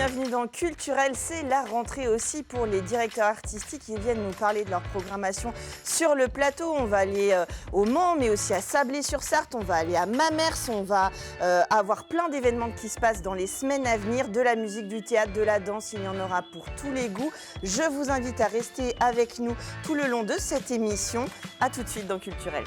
bienvenue dans Culturel. C'est la rentrée aussi pour les directeurs artistiques qui viennent nous parler de leur programmation sur le plateau. On va aller au Mans, mais aussi à Sablé-sur-Sarthe, on va aller à Mamers, on va avoir plein d'événements qui se passent dans les semaines à venir, de la musique, du théâtre, de la danse, il y en aura pour tous les goûts. Je vous invite à rester avec nous tout le long de cette émission. A tout de suite dans Culturel.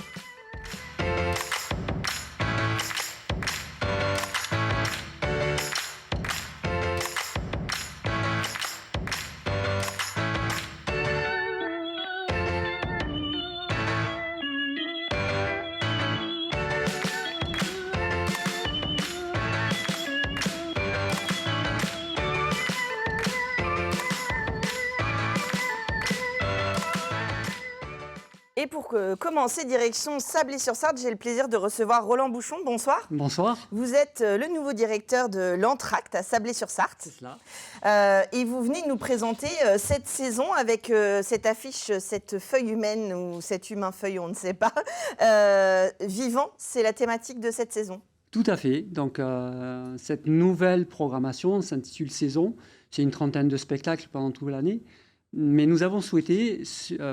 Et pour commencer, direction Sablé-sur-Sarthe, j'ai le plaisir de recevoir Roland Bouchon. Bonsoir. Bonsoir. Vous êtes le nouveau directeur de l'Entracte à Sablé-sur-Sarthe. C'est cela. Et vous venez nous présenter cette saison avec cette affiche, cette feuille humaine ou cet humain feuille, on ne sait pas. Vivant, c'est la thématique de cette saison. Tout à fait. Donc, cette nouvelle programmation s'intitule Saison. C'est une trentaine de spectacles pendant toute l'année. Mais nous avons souhaité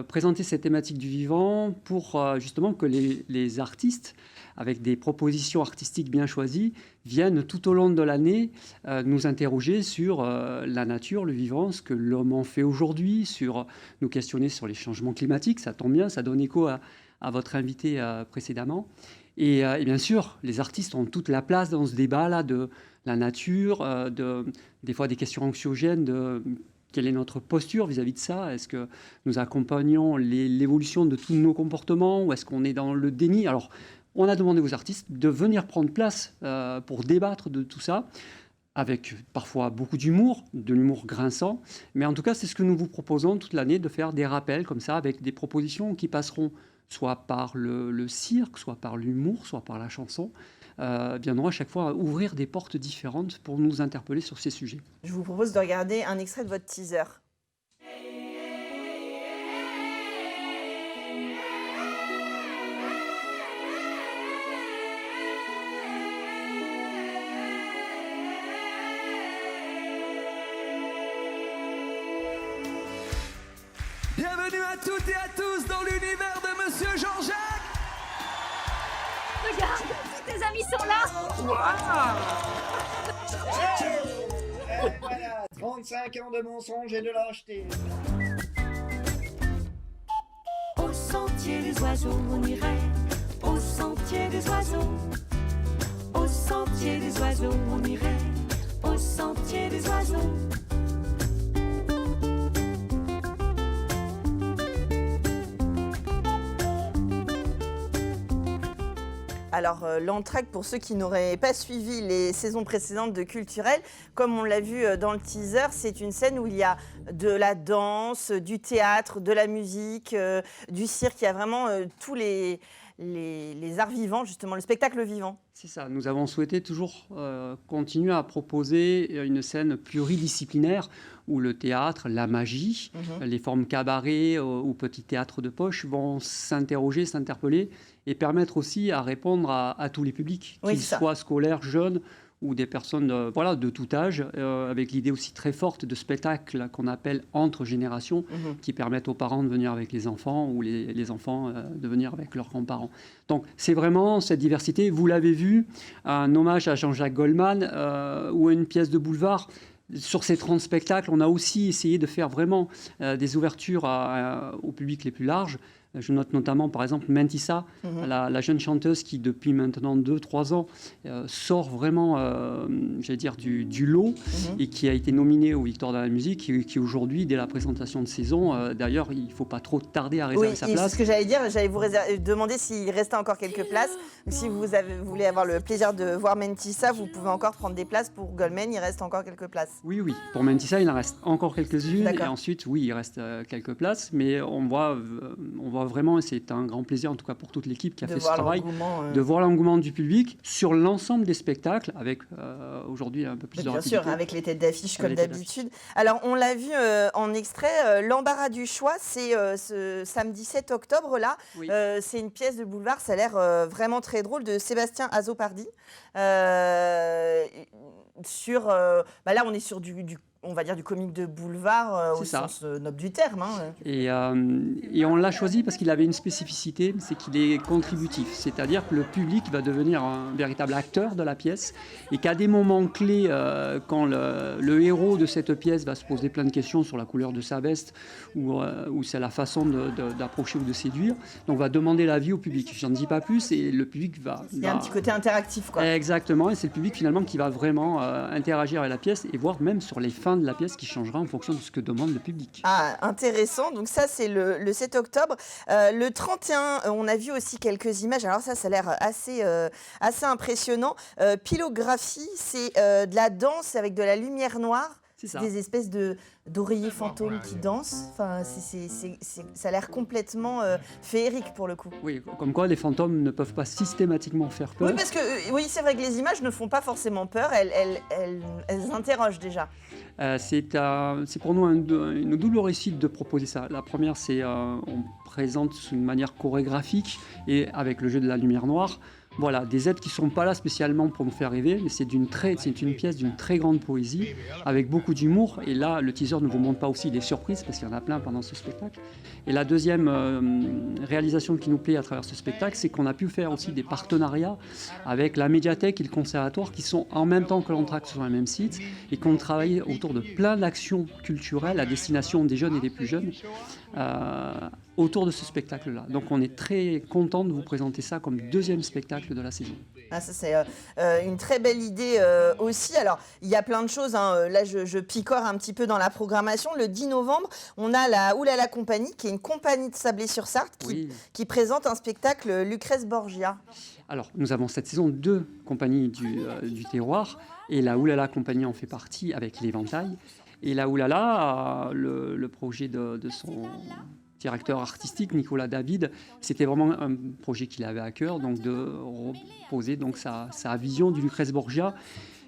présenter cette thématique du vivant pour justement que les artistes, avec des propositions artistiques bien choisies, viennent tout au long de l'année nous interroger sur la nature, le vivant, ce que l'homme en fait aujourd'hui, nous questionner sur les changements climatiques. Ça tombe bien, ça donne écho à votre invité précédemment. Et bien sûr, les artistes ont toute la place dans ce débat-là de la nature, des fois des questions anxiogènes, quelle est notre posture vis-à-vis de ça? Est-ce que nous accompagnons l'évolution de tous nos comportements ou est-ce qu'on est dans le déni? Alors, on a demandé aux artistes de venir prendre place pour débattre de tout ça, avec parfois beaucoup d'humour, de l'humour grinçant. Mais en tout cas, c'est ce que nous vous proposons toute l'année, de faire des rappels comme ça, avec des propositions qui passeront soit par le cirque, soit par l'humour, soit par la chanson. Viendront à chaque fois ouvrir des portes différentes pour nous interpeller sur ces sujets. Je vous propose de regarder un extrait de votre teaser. Bienvenue à toutes et à tous dans l'univers de Monsieur Jean-Jacques. Regarde, tous tes amis sont là. Voilà, 35 ans de mensonges et de lâcheté. Au sentier des oiseaux, on irait. Au sentier des oiseaux. Au sentier des oiseaux, on irait. Au sentier des oiseaux. Alors, l'Entracte, pour ceux qui n'auraient pas suivi les saisons précédentes de Culturel, comme on l'a vu dans le teaser, c'est une scène où il y a de la danse, du théâtre, de la musique, du cirque. Il y a vraiment tous les arts vivants, justement, le spectacle vivant. C'est ça, nous avons souhaité toujours continuer à proposer une scène pluridisciplinaire où le théâtre, la magie, les formes cabaret ou petit théâtre de poche vont s'interroger, s'interpeller et permettre aussi à répondre à tous les publics, Oui, qu'ils soient scolaires, jeunes ou des personnes de tout âge, avec l'idée aussi très forte de spectacles qu'on appelle entre générations, qui permettent aux parents de venir avec les enfants ou les enfants de venir avec leurs grands-parents. Donc c'est vraiment cette diversité. Vous l'avez vu, un hommage à Jean-Jacques Goldman ou une pièce de boulevard. Sur ces 30 spectacles, on a aussi essayé de faire vraiment des ouvertures au public les plus larges. Je note notamment, par exemple, Mentissa, la jeune chanteuse qui, depuis maintenant 2-3 ans, sort vraiment, j'allais dire, du lot et qui a été nominée aux Victoires de la musique, qui aujourd'hui, dès la présentation de saison, d'ailleurs, il ne faut pas trop tarder à réserver sa place. C'est ce que j'allais dire. J'allais vous demander s'il restait encore quelques places. Si vous voulez avoir le plaisir de voir Mentissa, vous pouvez encore prendre des places pour Goldman. Il reste encore quelques places. Oui. Pour Mentissa, il en reste encore quelques-unes. D'accord. Et ensuite, oui, il reste quelques places. Mais on voit voit vraiment, et c'est un grand plaisir en tout cas pour toute l'équipe qui a fait ce travail, l'engouement, de voir l'engouement du public sur l'ensemble des spectacles, avec aujourd'hui un peu plus de bien rapidité. sûr, avec les têtes d'affiche comme Avec les têtes d'habitude. Alors, on l'a vu en extrait, l'embarras du choix, c'est ce samedi 7 octobre, là. Oui. C'est une pièce de boulevard, ça a l'air vraiment très drôle, de Sébastien Azopardi. Là, on est sur on va dire du comique de boulevard au C'est ça. sens noble du terme. Et on l'a choisi parce qu'il avait une spécificité, c'est qu'il est contributif. C'est-à-dire que le public va devenir un véritable acteur de la pièce et qu'à des moments clés, quand le héros de cette pièce va se poser plein de questions sur la couleur de sa veste ou c'est la façon d'approcher ou de séduire, donc on va demander l'avis au public. Je n'en dis pas plus et le public va... Il y a un petit côté interactif, quoi. Exactement, et c'est le public finalement qui va vraiment interagir avec la pièce et voir même sur les fins de la pièce qui changera en fonction de ce que demande le public. Ah, intéressant. Donc ça, c'est le 7 octobre. Le 31, on a vu aussi quelques images. Alors ça a l'air assez impressionnant. Pilographie, c'est de la danse avec de la lumière noire. C'est ça. Des espèces d'oreillers fantômes qui dansent. Enfin, ça a l'air complètement féerique pour le coup. Oui, comme quoi les fantômes ne peuvent pas systématiquement faire peur. Oui, parce que c'est vrai que les images ne font pas forcément peur. Elles interrogent déjà. C'est pour nous une double réussite de proposer ça. La première, c'est on présente sous une manière chorégraphique et avec le jeu de la lumière noire. Voilà, des êtres qui ne sont pas là spécialement pour nous faire rêver, mais c'est une pièce d'une très grande poésie, avec beaucoup d'humour. Et là, le teaser ne vous montre pas aussi des surprises, parce qu'il y en a plein pendant ce spectacle. Et la deuxième réalisation qui nous plaît à travers ce spectacle, c'est qu'on a pu faire aussi des partenariats avec la médiathèque et le conservatoire, qui sont en même temps que l'entracte sur le même site, et qui ont travaillé autour de plein d'actions culturelles à destination des jeunes et des plus jeunes, autour de ce spectacle-là. Donc on est très content de vous présenter ça comme deuxième spectacle de la saison. Ah, ça c'est une très belle idée aussi. Alors il y a plein de choses, hein. Là je picore un petit peu dans la programmation. Le 10 novembre, on a la Oulala Compagnie, qui est une compagnie de Sablé-sur-Sarthe qui présente un spectacle Lucrèce Borgia. Alors nous avons cette saison 2 compagnies du terroir, et la Oulala Compagnie en fait partie avec l'Éventail. Et la Oulala, le projet de son directeur artistique, Nicolas David, c'était vraiment un projet qu'il avait à cœur, donc de reposer donc sa vision du Lucrèce Borgia.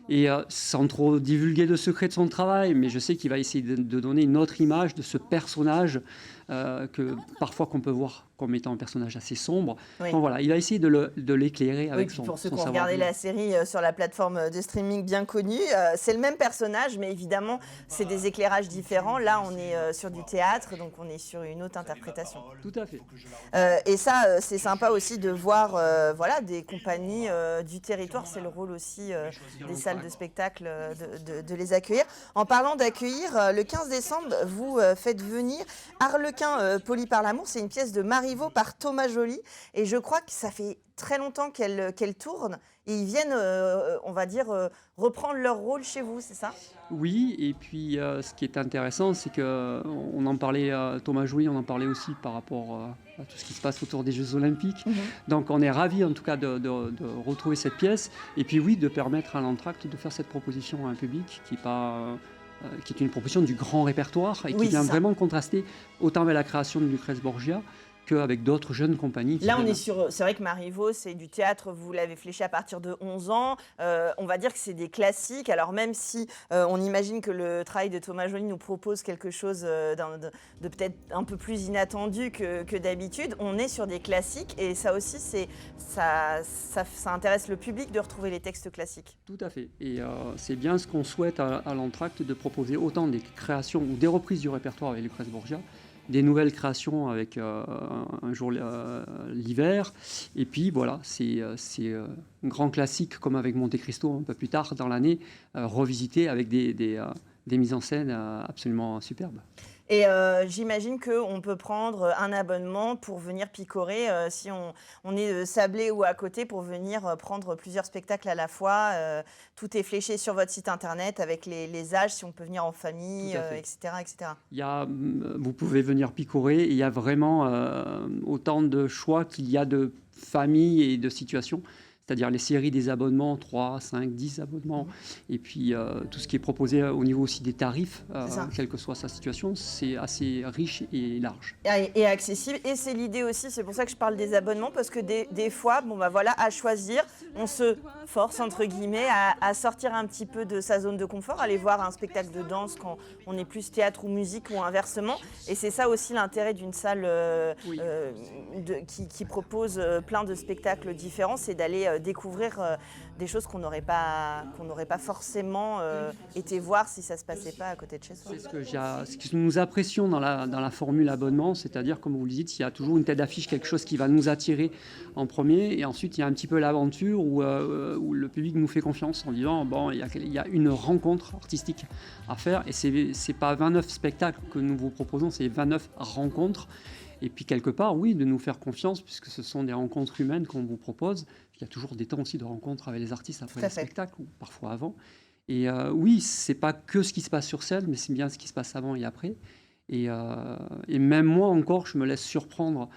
Et sans trop divulguer de secrets de son travail, mais je sais qu'il va essayer de donner une autre image de ce personnage que parfois qu'on peut voir comme étant un personnage assez sombre. Oui. Donc voilà, il va essayer de l'éclairer avec son pour ceux qui ont savoir. regardé la série sur la plateforme de streaming bien connue, c'est le même personnage, mais évidemment, c'est des éclairages différents. Là, on est sur du théâtre, donc on est sur une autre interprétation. Tout à fait. Et ça, c'est sympa aussi de voir des compagnies du territoire. C'est le rôle aussi des salles de spectacle de les accueillir. En parlant d'accueillir, le 15 décembre, vous faites venir Harlequin poli par l'amour. C'est une pièce de Marivaux par Thomas Joly. Et je crois que ça fait très longtemps qu'elle tourne. Et ils viennent, on va dire, reprendre leur rôle chez vous, c'est ça ? Oui, et puis ce qui est intéressant, c'est qu'on en parlait, Thomas Joly, on en parlait aussi par rapport à tout ce qui se passe autour des Jeux Olympiques. Donc on est ravis en tout cas de retrouver cette pièce, et puis oui, de permettre à l'entracte de faire cette proposition à un public qui est une proposition du grand répertoire et qui vient vraiment contraster autant avec la création de Lucrèce Borgia qu'avec d'autres jeunes compagnies. Là, on est sur... C'est vrai que Marivaux, c'est du théâtre, vous l'avez fléché à partir de 11 ans. On va dire que c'est des classiques. Alors même si on imagine que le travail de Thomas Joly nous propose quelque chose de peut-être un peu plus inattendu que d'habitude, on est sur des classiques. Et ça aussi, ça intéresse le public de retrouver les textes classiques. Tout à fait. Et c'est bien ce qu'on souhaite à l'entracte, de proposer autant des créations ou des reprises du répertoire avec Lucrèce Borgia, des nouvelles créations avec un jour l'hiver, et puis voilà, c'est un grand classique comme avec Monte Cristo un peu plus tard dans l'année, revisité avec des mises en scène absolument superbes. Et j'imagine qu'on peut prendre un abonnement pour venir picorer si on est Sablé ou à côté, pour venir prendre plusieurs spectacles à la fois. Tout est fléché sur votre site internet avec les âges, si on peut venir en famille, etc., etc. Vous pouvez venir picorer, et il y a vraiment autant de choix qu'il y a de familles et de situations. c'est-à-dire les séries des abonnements, 3, 5, 10 abonnements, et puis tout ce qui est proposé au niveau aussi des tarifs, quelle que soit sa situation, c'est assez riche et large. Et accessible, et c'est l'idée aussi, c'est pour ça que je parle des abonnements, parce que des fois, à choisir, on se force, entre guillemets, à sortir un petit peu de sa zone de confort, aller voir un spectacle de danse quand on est plus théâtre ou musique ou inversement, et c'est ça aussi l'intérêt d'une salle qui propose plein de spectacles différents, c'est d'aller découvrir des choses qu'on n'aurait pas forcément été voir si ça ne se passait pas à côté de chez soi. C'est ce que nous apprécions dans la formule abonnement, c'est-à-dire, comme vous le dites, il y a toujours une tête d'affiche, quelque chose qui va nous attirer en premier, et ensuite il y a un petit peu l'aventure où le public nous fait confiance en disant il y a une rencontre artistique à faire, et c'est pas 29 spectacles que nous vous proposons, c'est 29 rencontres. Et puis quelque part, oui, de nous faire confiance, puisque ce sont des rencontres humaines qu'on vous propose. Il y a toujours des temps aussi de rencontres avec les artistes après les spectacles, ou parfois avant. Et oui, c'est pas que ce qui se passe sur scène, mais c'est bien ce qui se passe avant et après. Et même moi encore, je me laisse surprendre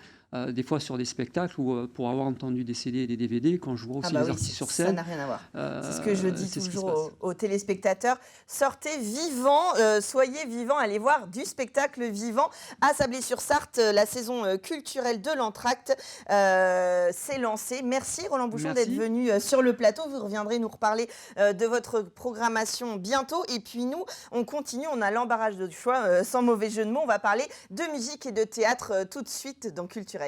des fois sur des spectacles où, pour avoir entendu des CD et des DVD, quand je vois aussi les artistes sur scène... Ça n'a rien à voir. C'est ce que je dis toujours aux téléspectateurs. Sortez vivants, soyez vivants, allez voir du spectacle vivant à Sablé-sur-Sarthe. La saison culturelle de l'Entracte s'est lancée. Merci Roland Bouchon d'être venu sur le plateau. Vous reviendrez nous reparler de votre programmation bientôt. Et puis nous, on continue, on a l'embarras de choix, sans mauvais jeu de mots. On va parler de musique et de théâtre tout de suite dans Culturel.